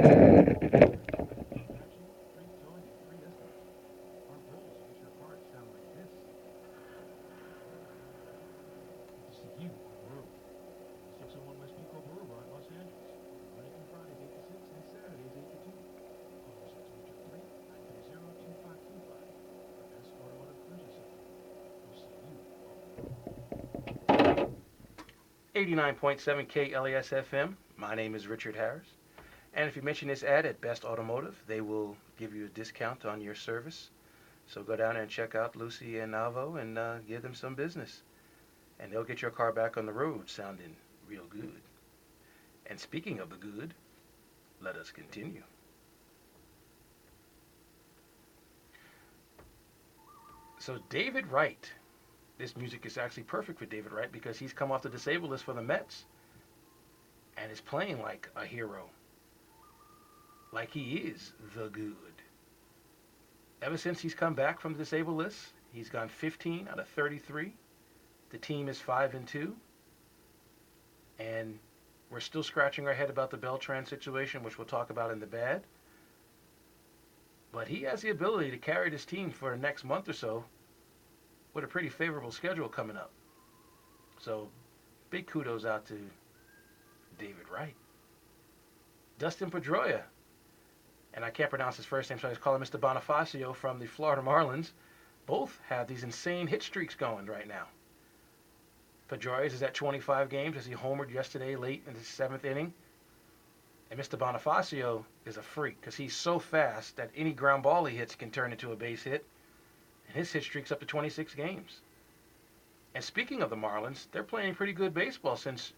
Actually, three joined in three decimals. Our goal is to get your card to sound like this. Good to see you on the road. The 601 West Pico Boulevard, Los Angeles. Open Monday through Fridays, 8 to 6, and Saturdays, 8 to 2. Call us at 223-930-2525. The best automotive cruiser system. We'll see you on the road. 89.7 KLAS FM. My name is Richard Harris. And if you mention this ad at Best Automotive, they will give you a discount on your service. So go down there and check out Lucy and Alvo and give them some business. And they'll get your car back on the road sounding real good. And speaking of the good, let us continue. So David Wright. This music is actually perfect for David Wright because he's come off the disabled list for the Mets and is playing like a hero. Like he is the good. Ever since he's come back from the disabled list, he's gone 15 out of 33. The team is 5-2, and we're still scratching our head about the Beltran situation, which we'll talk about in the bad. But he has the ability to carry this team for the next month or so with a pretty favorable schedule coming up. So big kudos out to David Wright. Dustin Pedroia, and I can't pronounce his first name, so I just call him Mr. Bonifacio from the Florida Marlins. Both have these insane hit streaks going right now. Pedroia is at 25 games as he homered yesterday late in the seventh inning. And Mr. Bonifacio is a freak because he's so fast that any ground ball he hits can turn into a base hit. And his hit streak's up to 26 games. And speaking of the Marlins, they're playing pretty good baseball since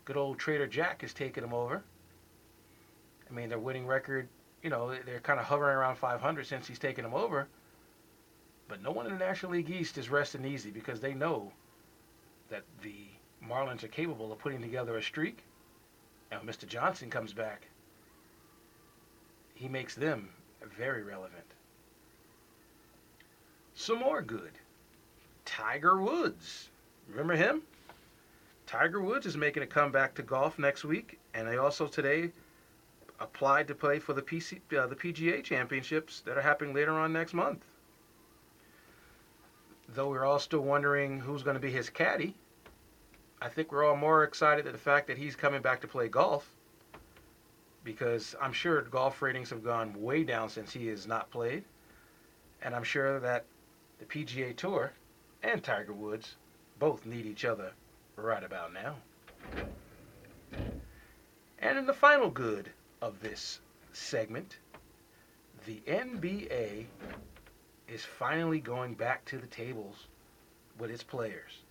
good old Trader Jack has taken them over. I mean, their winning record, they're kind of hovering around 500 since he's taken them over. But no one in the National League East is resting easy because they know that the Marlins are capable of putting together a streak. And when Mr. Johnson comes back, he makes them very relevant. Some more good. Tiger Woods. Remember him? Tiger Woods is making a comeback to golf next week, and they also today applied to play for the PGA Championships that are happening later on next month. Though we're all still wondering who's going to be his caddy, I think we're all more excited at the fact that he's coming back to play golf because I'm sure golf ratings have gone way down since he has not played. And I'm sure that the PGA Tour and Tiger Woods both need each other right about now. And in the final good of this segment, the NBA is finally going back to the tables with its players.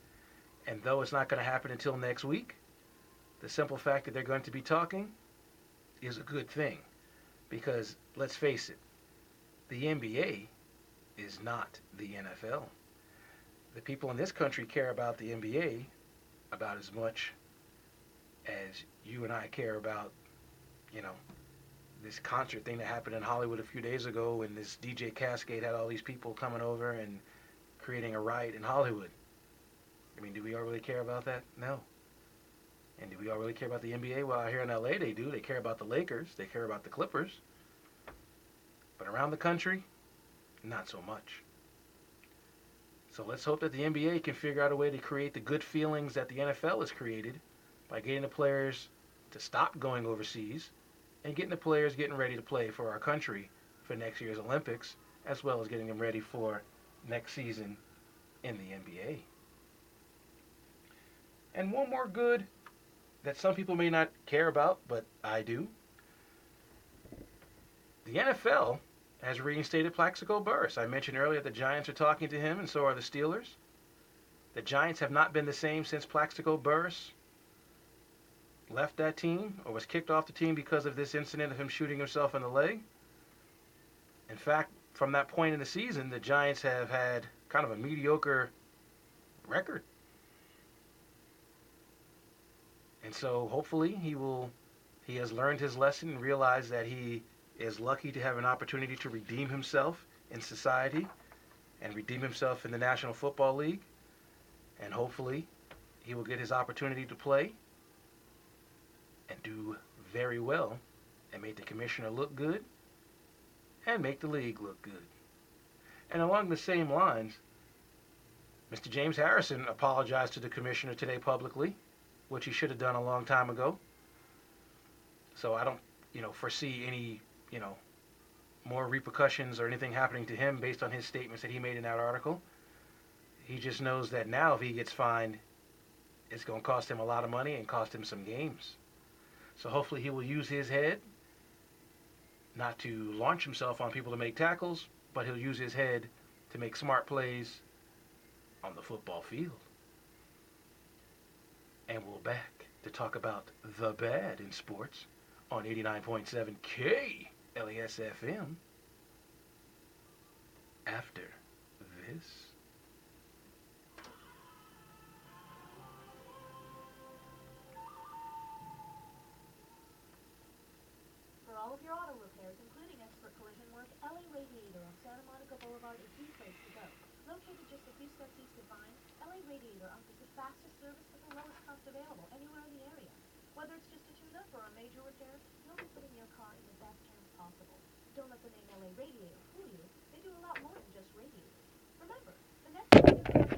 And though it's not going to happen until next week, the simple fact that they're going to be talking is a good thing. Because, let's face it, the NBA is not the NFL. The people in this country care about the NBA about as much as you and I care about, this concert thing that happened in Hollywood a few days ago when this DJ Cascade had all these people coming over and creating a riot in Hollywood. I mean, do we all really care about that? No. And do we all really care about the NBA? Well, here in LA they do. They care about the Lakers. They care about the Clippers. But around the country, not so much. So let's hope that the NBA can figure out a way to create the good feelings that the NFL has created by getting the players to stop going overseas and getting the players getting ready to play for our country for next year's Olympics, as well as getting them ready for next season in the NBA. And one more good that some people may not care about, but I do. The NFL has reinstated Plaxico Burress. I mentioned earlier the Giants are talking to him, and so are the Steelers. The Giants have not been the same since Plaxico Burress left that team or was kicked off the team because of this incident of him shooting himself in the leg. In fact, from that point in the season, the Giants have had kind of a mediocre record. And so hopefully he has learned his lesson and realized that he is lucky to have an opportunity to redeem himself in society and redeem himself in the National Football League. And hopefully he will get his opportunity to play and do very well and make the commissioner look good and make the league look good. And along the same lines, Mr. James Harrison apologized to the commissioner today publicly, which he should have done a long time ago. So I don't, foresee any, you know, more repercussions or anything happening to him based on his statements that he made in that article. He just knows that now if he gets fined, it's going to cost him a lot of money and cost him some games. So hopefully he will use his head not to launch himself on people to make tackles, but he'll use his head to make smart plays on the football field. And we're back to talk about the bad in sports on 89.7 KLAS FM after this. For all of your auto repairs, including expert collision work, LA Radiator on Santa Monica Boulevard is the place to go. Located just a few steps east of Vine, LA Radiator offers the fastest service at the lowest cost available anywhere in the area. Whether it's just a tune-up or a major repair, you'll be putting your car in the best hands possible. Don't let the name LA Radiator fool you. They do a lot more than just radiators. Remember, the next time you